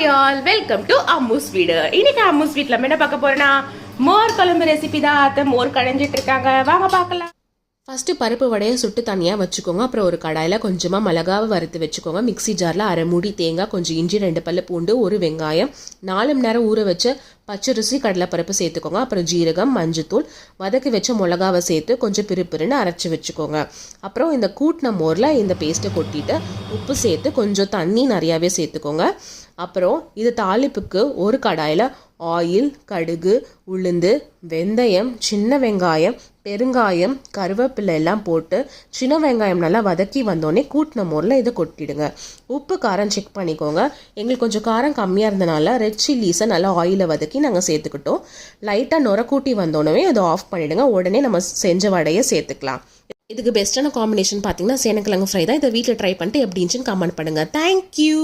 Hi all, welcome to Ammu's வீடு. இன்னைக்கு அம்முஸ் வீட்டில் என்ன பார்க்க போறேன்னா மோர் குழம்பு ரெசிபி தான். அத்தை மோர் கடைஞ்சிட்டு இருக்காங்க, வாங்க பார்க்கலாம். ஃபஸ்ட்டு பருப்பு வடையை சுட்டு தனியாக வச்சுக்கோங்க. அப்புறம் ஒரு கடாயில் கொஞ்சமாக மிளகாவை வறுத்து வச்சுக்கோங்க. மிக்ஸி ஜாரில் அரை மூடி தேங்காய், கொஞ்சம் இஞ்சி, 2 பல்லு பூண்டு, ஒரு வெங்காயம், 4 மணி நேரம் ஊற வச்ச பச்சரிசி கடலைப்பருப்பு சேர்த்துக்கோங்க. அப்புறம் ஜீரகம், மஞ்சத்தூள், வதக்கி வச்ச மிளகாவை சேர்த்து கொஞ்சம் பிறுபிறுன்னு அரைச்சி வச்சுக்கோங்க. அப்புறம் இந்த கூட்டின மோரில் இந்த பேஸ்ட்டை கொட்டிட்டு உப்பு சேர்த்து கொஞ்சம் தண்ணி நிறையாவே சேர்த்துக்கோங்க. அப்புறம் இது தாளிப்புக்கு ஒரு கடாயில் ஆயில், கடுகு, உளுந்து, வெந்தயம், சின்ன வெங்காயம், பெருங்காயம், கருவேப்பிலை எல்லாம் போட்டு சின்ன வெங்காயம் நல்லா வதக்கி வந்தோடனே கூட்டின மோரில் இதை கொட்டிடுங்க. உப்பு காரம் செக் பண்ணிக்கோங்க. எங்களுக்கு கொஞ்சம் காரம் கம்மியாக இருந்தனால ரெட் சில்லிஸை நல்லா ஆயிலை வதக்கி நாங்கள் சேர்த்துக்கிட்டோம். லைட்டாக நுர கூட்டி வந்தோடனே அதை ஆஃப் பண்ணிவிடுங்க. உடனே நம்ம செஞ்ச வடையை சேர்த்துக்கலாம். இதுக்கு பெஸ்ட்டான காம்பினேஷன் பார்த்தீங்கன்னா சேனக்கிழங்கு ஃப்ரை தான். இதை வீட்டில் ட்ரை பண்ணிட்டு எப்படி இருந்துச்சுன்னு கமெண்ட் பண்ணுங்கள். தேங்க்யூ.